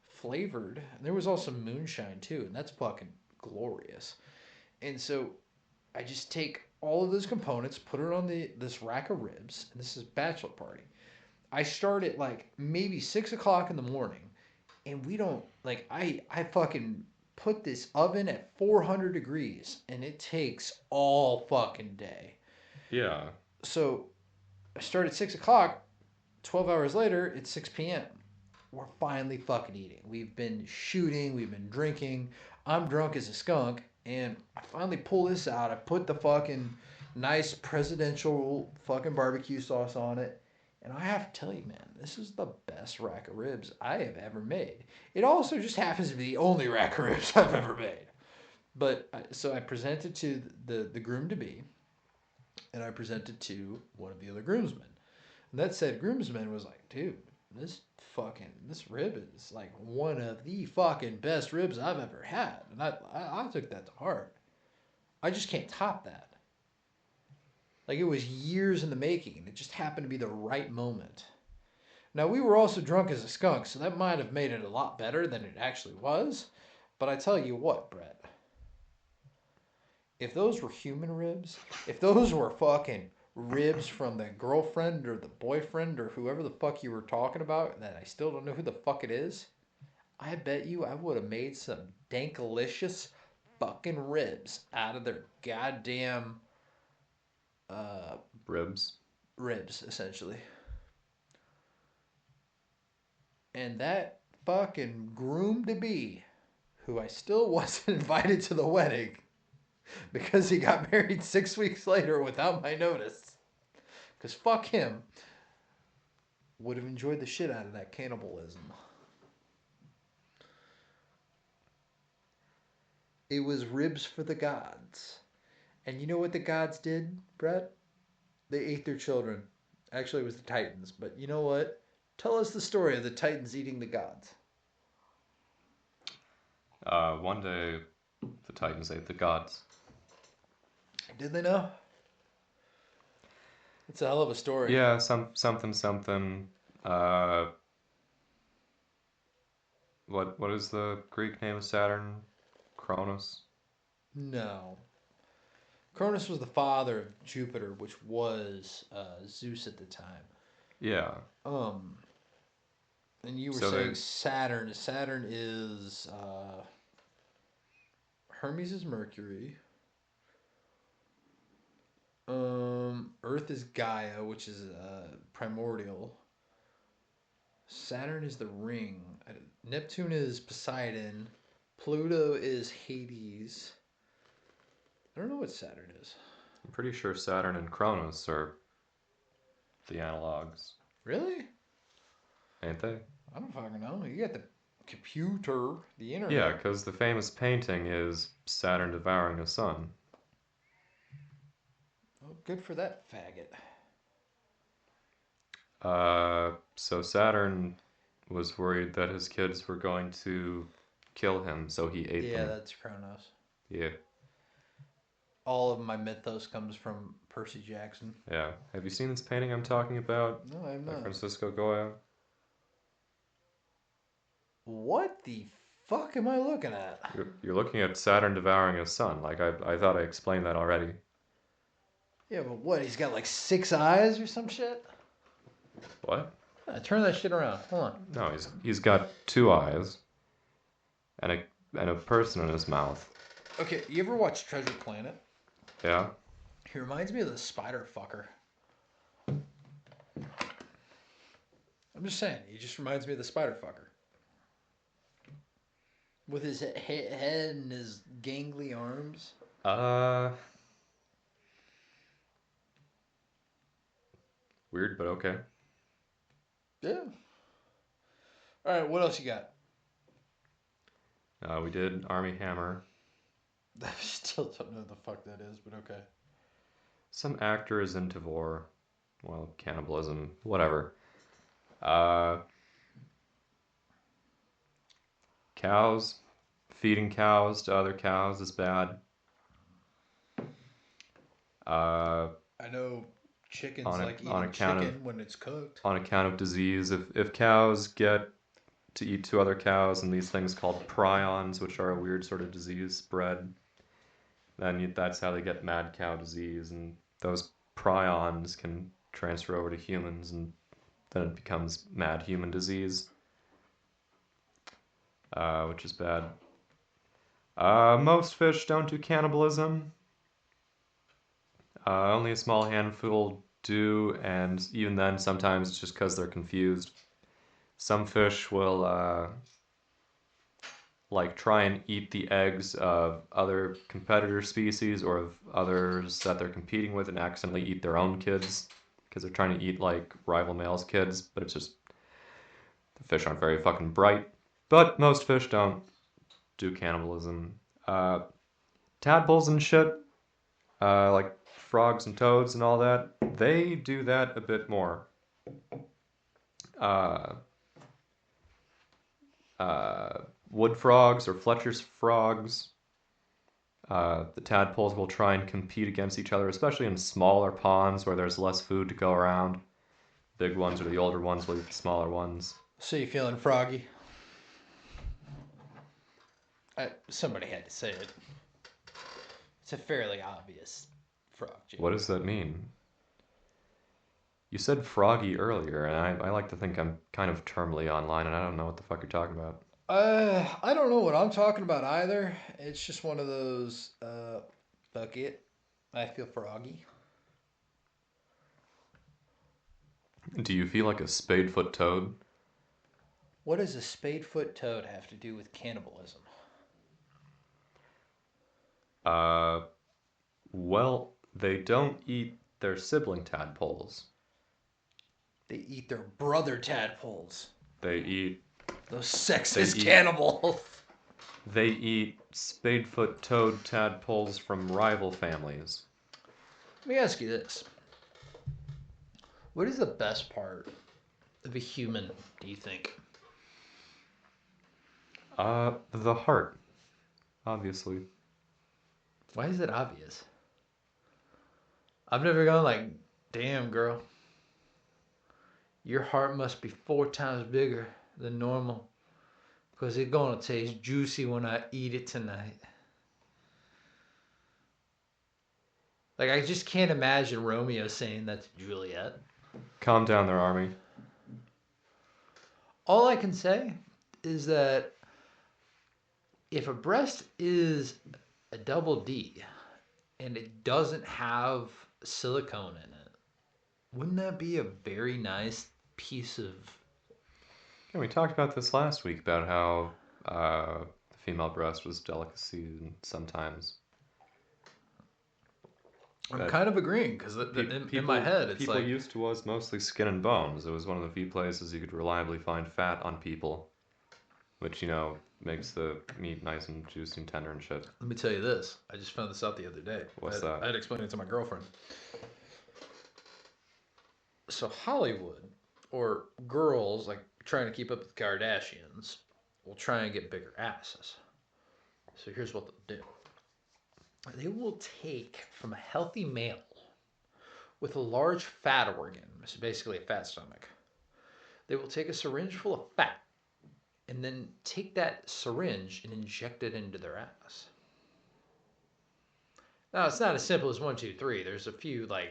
flavored. And there was also moonshine too, and that's fucking glorious. And so I just take all of those components, put it on this rack of ribs, and this is bachelor party. I start at like maybe 6 o'clock in the morning, and we don't like I fucking put this oven at 400 degrees, and it takes all fucking day. Yeah. So I start at 6 o'clock. 12 hours later, it's 6 p.m. We're finally fucking eating. We've been shooting. We've been drinking. I'm drunk as a skunk, and I finally pull this out. I put the fucking nice presidential fucking barbecue sauce on it. And I have to tell you, man, this is the best rack of ribs I have ever made. It also just happens to be the only rack of ribs I've ever made. But so I presented to the groom-to-be, and I presented to one of the other groomsmen. And that said groomsman was like, dude, this rib is like one of the fucking best ribs I've ever had. And I took that to heart. I just can't top that. Like, it was years in the making, and it just happened to be the right moment. Now, we were also drunk as a skunk, so that might have made it a lot better than it actually was. But I tell you what, Brett. If those were human ribs, if those were fucking ribs from the girlfriend or the boyfriend or whoever the fuck you were talking about, that I still don't know who the fuck it is, I bet you I would have made some dankalicious fucking ribs out of their goddamn... ribs, essentially. And that fucking groom-to-be, who I still wasn't invited to the wedding because he got married 6 weeks later without my notice, because fuck him, would have enjoyed the shit out of that cannibalism. It was ribs for the gods. And you know what the gods did, Brett? They ate their children. Actually, it was the Titans. But you know what? Tell us the story of the Titans eating the gods. One day, the Titans ate the gods. Did they know? It's a hell of a story. Yeah, something. What is the Greek name of Saturn? Cronus? No. Cronus was the father of Jupiter, which was Zeus at the time. Yeah. And you were saying Saturn. Saturn is Hermes is Mercury. Earth is Gaia, which is primordial. Saturn is the ring. Neptune is Poseidon. Pluto is Hades. I don't know what Saturn is. I'm pretty sure Saturn and Cronus are the analogs. Really? Ain't they? I don't fucking know. You got the computer, the internet. Yeah, because the famous painting is Saturn devouring a sun. Well, good for that faggot. So Saturn was worried that his kids were going to kill him, so he ate Yeah, them. that's Kronos. Yeah, All of my mythos comes from Percy Jackson. yeah. Have you seen this painting I'm talking about? No, I'm By not. Francisco Goya? What the fuck am I looking at? You're looking at Saturn devouring a sun. Like, I thought I explained that already. Yeah, but what? He's got like 6 eyes or some shit? What? Turn that shit around. Hold on. No, he's got 2 eyes and a person in his mouth. Okay, you ever watch Treasure Planet? Yeah? He reminds me of the spider fucker. I'm just saying, he just reminds me of the spider fucker. With his head and his gangly arms. Weird, but okay. Yeah. Alright, what else you got? We did Army Hammer. I still don't know what the fuck that is, but okay. Some actor is into vor. Well, cannibalism, whatever. Cows. Feeding cows to other cows is bad. I know chickens On like account eating of- chicken when it's cooked. On account of disease, if cows get to eat 2 other cows and these things called prions, which are a weird sort of disease spread, then that's how they get mad cow disease, and those prions can transfer over to humans, and then it becomes mad human disease, which is bad. Most fish don't do cannibalism. Only a small handful do, and even then, sometimes it's just because they're confused. Some fish will like try and eat the eggs of other competitor species or of others that they're competing with and accidentally eat their own kids because they're trying to eat like rival males' kids, but it's just the fish aren't very fucking bright. But most fish don't do cannibalism. Tadpoles and shit, like frogs and toads and all that, they do that a bit more. Wood frogs or Fletcher's frogs, the tadpoles will try and compete against each other, especially in smaller ponds where there's less food to go around. Big ones or the older ones will eat the smaller ones. So you feeling froggy? Somebody had to say it. It's a fairly obvious frog joke. What does that mean? You said froggy earlier, and I like to think I'm kind of termly online, and I don't know what the fuck you're talking about. I don't know what I'm talking about either. It's just one of those, fuck it. I feel froggy. Do you feel like a spadefoot toad? What does a spadefoot toad have to do with cannibalism? Well, they don't eat their sibling tadpoles. They eat their brother tadpoles. They eat Those sexist cannibals. They eat spadefoot toad tadpoles from rival families. Let me ask you this. What is the best part of a human, do you think? The heart, obviously. Why is it obvious? I've never gone like, damn girl, your heart must be 4 times bigger than normal because it's gonna taste juicy when I eat it tonight. Like, I just can't imagine Romeo saying that to Juliet. Calm down there, Army. All I can say is that if a breast is a double D and it doesn't have silicone in it, wouldn't that be a very nice piece of... Yeah, we talked about this last week about how the female breast was delicacy sometimes. I'm kind of agreeing because in my head it's people like... used to was mostly skin and bones. It was one of the few places you could reliably find fat on people. which, makes the meat nice and juicy and tender and shit. Let me tell you this. I just found this out the other day. What's that? I had explained it to my girlfriend. So Hollywood, or girls like trying to keep up with the Kardashians, will try and get bigger asses. So here's what they'll do. They will take from a healthy male with a large fat organ, so basically a fat stomach. They will take a syringe full of fat and then take that syringe and inject it into their ass. Now, it's not as simple as 1, 2, 3. There's a few, I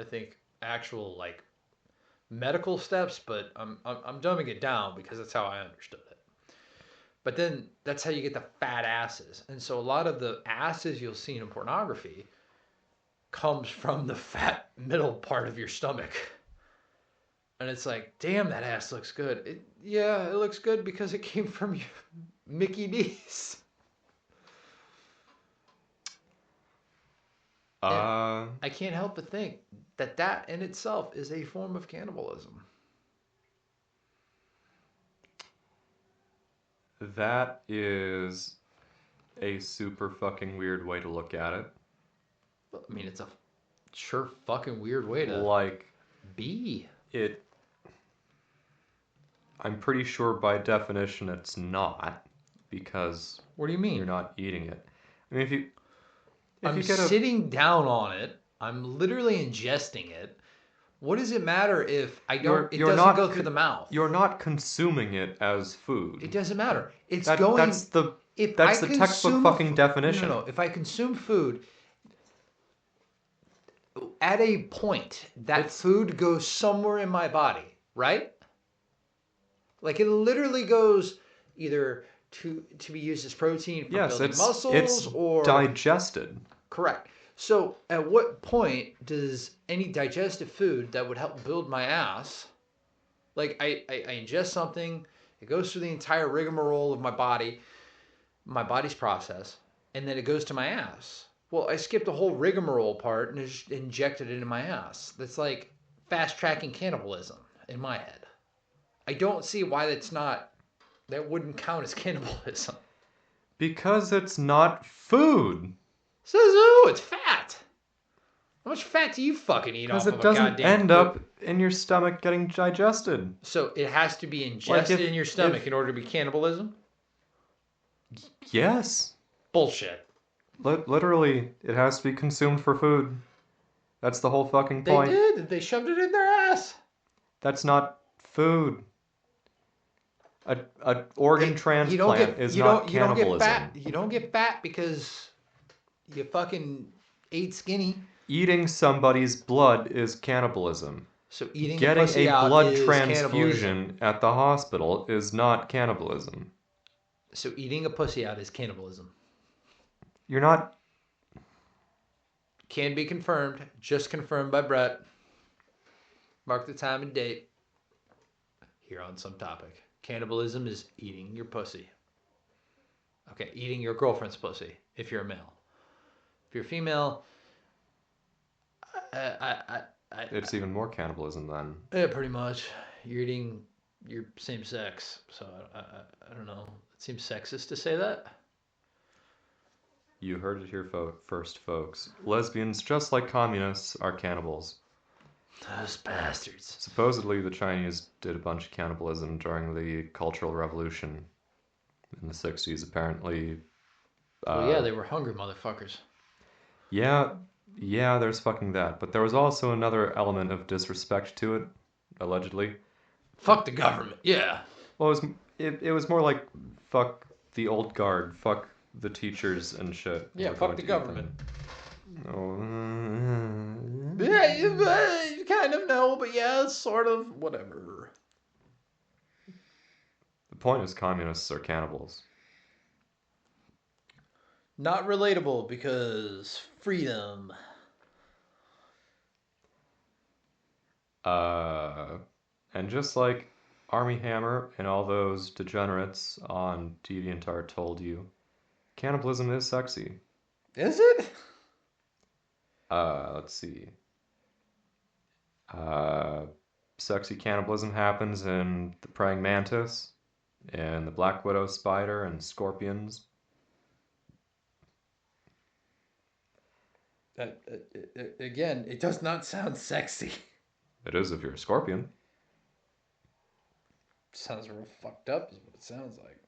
think, actual, medical steps, but I'm dumbing it down because that's how I understood it. But then that's how you get the fat asses. And so a lot of the asses you'll see in pornography comes from the fat middle part of your stomach. And it's like, damn, that ass looks good. It looks good because it came from your Mickey D's. I can't help but think that in itself is a form of cannibalism. That is a super fucking weird way to look at it. I mean, it's a sure fucking weird way to be. I'm pretty sure by definition it's not, because what do you mean? You're not eating it. I mean, if I'm you get sitting down on it, I'm literally ingesting it. What does it matter if it doesn't go through the mouth? You're not consuming it as food. It doesn't matter. That's the textbook fucking definition. No. If I consume food, at a point, food goes somewhere in my body, right? Like it literally goes either to be used as protein for building muscles or digested. Correct. So at what point does any digestive food that would help build my ass, like I ingest something, it goes through the entire rigmarole of my body's process, and then it goes to my ass. Well, I skipped the whole rigmarole part and just injected it into my ass. That's like fast tracking cannibalism in my head. I don't see why that wouldn't count as cannibalism. Because it's not food. Says who? It's fat. How much fat do you fucking eat off of a goddamn Because it doesn't end up in your stomach getting digested. So it has to be ingested in your stomach in order to be cannibalism? Yes. Bullshit. Literally, it has to be consumed for food. That's the whole fucking point. They did. They shoved it in their ass. That's not food. An organ transplant is not cannibalism. You don't get fat because you fucking ate skinny. Eating somebody's blood is cannibalism. So getting a blood transfusion at the hospital is not cannibalism. So eating a pussy out is cannibalism. You're not. Can be confirmed. Just confirmed by Brett. Mark the time and date. Here on Some Topic. Cannibalism is eating your pussy. Okay, eating your girlfriend's pussy if you're a male. If you're a female, it's even more cannibalism then. Yeah, pretty much. You're eating your same sex. So I don't know. It seems sexist to say that. You heard it here first, folks. Lesbians, just like communists, are cannibals. Those bastards. Supposedly, the Chinese did a bunch of cannibalism during the Cultural Revolution in the 60s, apparently. They were hungry motherfuckers. Yeah, there's fucking that. But there was also another element of disrespect to it, allegedly. Fuck the government, yeah. Well, it was more like, fuck the old guard, fuck the teachers and shit. Yeah, fuck the government. Oh. Yeah, you kind of know, but yeah, sort of, whatever. The point is communists are cannibals. Not relatable because freedom. And just like Armie Hammer and all those degenerates on DeviantArt told you, cannibalism is sexy. Is it? Let's see. Sexy cannibalism happens in The Praying Mantis. And the black widow spider and scorpions. Again, it does not sound sexy. It is if you're a scorpion. Sounds real fucked up is what it sounds like.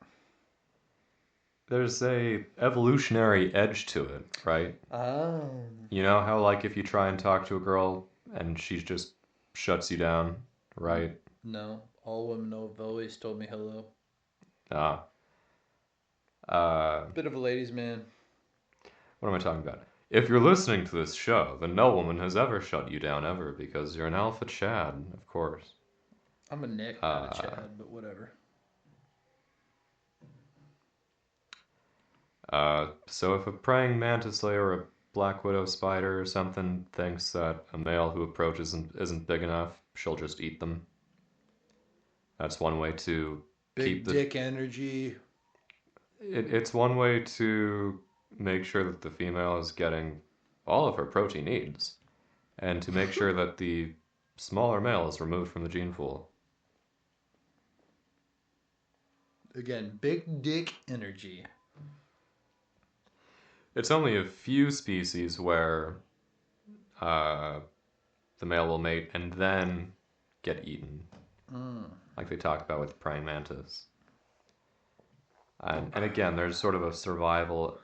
There's a evolutionary edge to it, right? Oh. You know how, like, if you try and talk to a girl and she just shuts you down, right? No. All women have always told me hello. Ah. Bit of a ladies' man. What am I talking about? If you're listening to this show, then no woman has ever shut you down ever because you're an alpha Chad, of course. I'm a Nick, not a Chad, but whatever. So if a praying mantis slayer or a black widow spider or something thinks that a male who approaches isn't big enough, she'll just eat them. That's one way to Big dick energy. It's one way to make sure that the female is getting all of her protein needs, and to make sure that the smaller male is removed from the gene pool. Again, big dick energy. It's only a few species where the male will mate and then get eaten. Like they talk about with praying mantis. And again, there's sort of a survival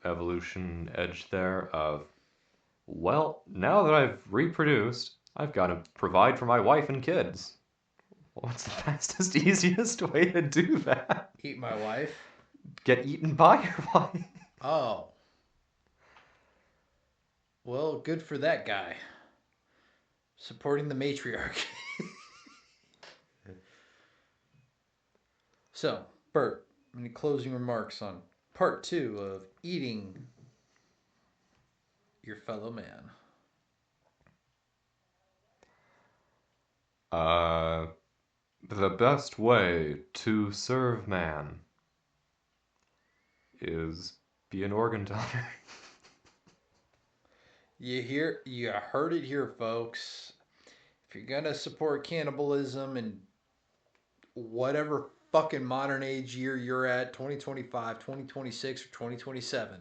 evolution edge there of, well, now that I've reproduced, I've got to provide for my wife and kids. What's the fastest, easiest way to do that? Eat my wife? Get eaten by your wife. Oh. Well, good for that guy. Supporting the matriarchy. So, Bert, any closing remarks on part 2 of eating your fellow man? The best way to serve man is be an organ donor. You heard it here, folks. If you're gonna support cannibalism and whatever fucking modern age year you're at, 2025, 2026, or 2027,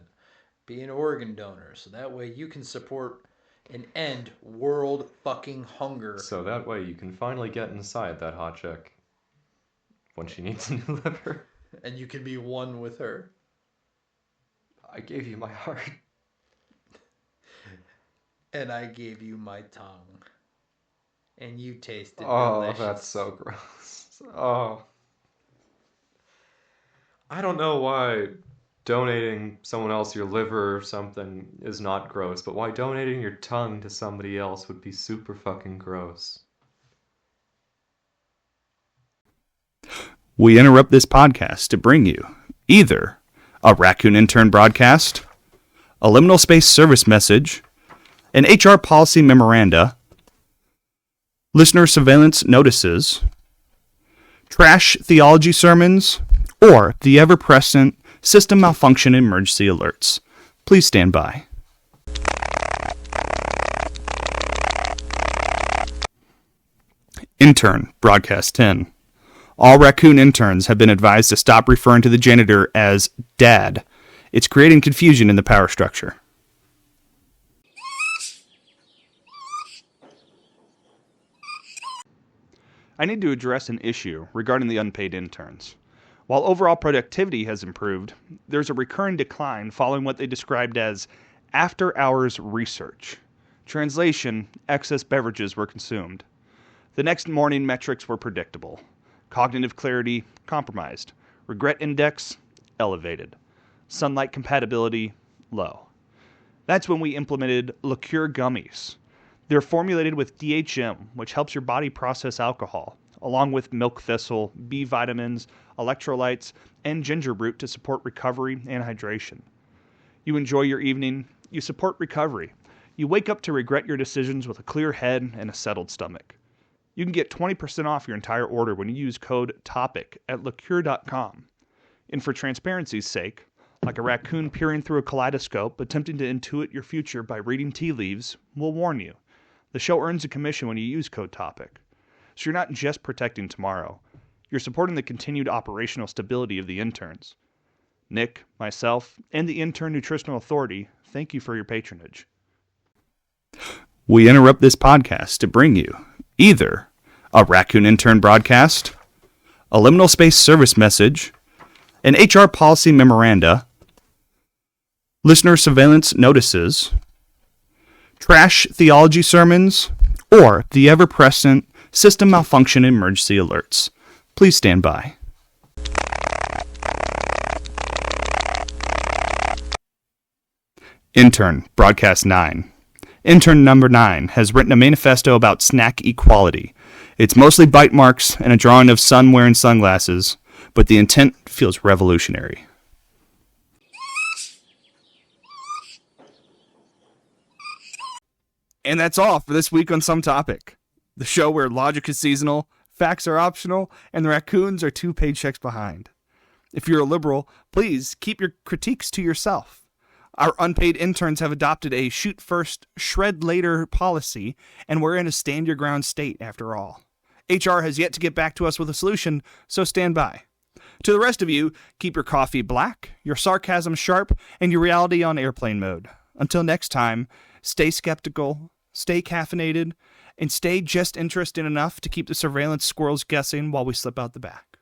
be an organ donor. So that way you can support and end world fucking hunger. So that way you can finally get inside that hot chick when she needs a new liver. And you can be one with her. I gave you my heart. And I gave you my tongue. And you tasted Oh, delicious. that's so gross. Oh. I don't know why donating someone else your liver or something is not gross, but why donating your tongue to somebody else would be super fucking gross. We interrupt this podcast to bring you either a Raccoon Intern broadcast, a liminal space service message, an HR policy memoranda, listener surveillance notices, trash theology sermons, or the ever-present system malfunction emergency alerts. Please stand by. Intern, broadcast 10. All raccoon interns have been advised to stop referring to the janitor as Dad. It's creating confusion in the power structure. I need to address an issue regarding the unpaid interns. While overall productivity has improved, there's a recurring decline following what they described as after-hours research. Translation, excess beverages were consumed. The next morning metrics were predictable. Cognitive clarity, compromised. Regret index, elevated. Sunlight compatibility, low. That's when we implemented liqueur gummies. They're formulated with DHM, which helps your body process alcohol, along with milk thistle, B vitamins, electrolytes, and ginger root to support recovery and hydration. You enjoy your evening, you support recovery. You wake up to regret your decisions with a clear head and a settled stomach. You can get 20% off your entire order when you use code TOPIC at liqueur.com. And for transparency's sake, like a raccoon peering through a kaleidoscope attempting to intuit your future by reading tea leaves, we'll warn you. The show earns a commission when you use code TOPIC. So you're not just protecting tomorrow, You're supporting the continued operational stability of the interns. Nick, myself, and the Intern Nutritional Authority thank you for your patronage. We interrupt this podcast to bring you either a Raccoon Intern broadcast, a liminal space service message, an HR policy memoranda, listener surveillance notices, trash theology sermons, or the ever-present system malfunction emergency alerts. Please stand by. Intern, Broadcast 9. Intern number 9 has written a manifesto about snack equality. It's mostly bite marks and a drawing of sun wearing sunglasses, but the intent feels revolutionary. And that's all for this week on Some Topic, the show where logic is seasonal, facts are optional, and the raccoons are 2 paychecks behind. If you're a liberal, please keep your critiques to yourself. Our unpaid interns have adopted a shoot first, shred later policy, and we're in a stand your ground state after all. HR has yet to get back to us with a solution, so stand by. To the rest of you, keep your coffee black, your sarcasm sharp, and your reality on airplane mode. Until next time, stay skeptical, stay caffeinated, and stay just interested enough to keep the surveillance squirrels guessing while we slip out the back.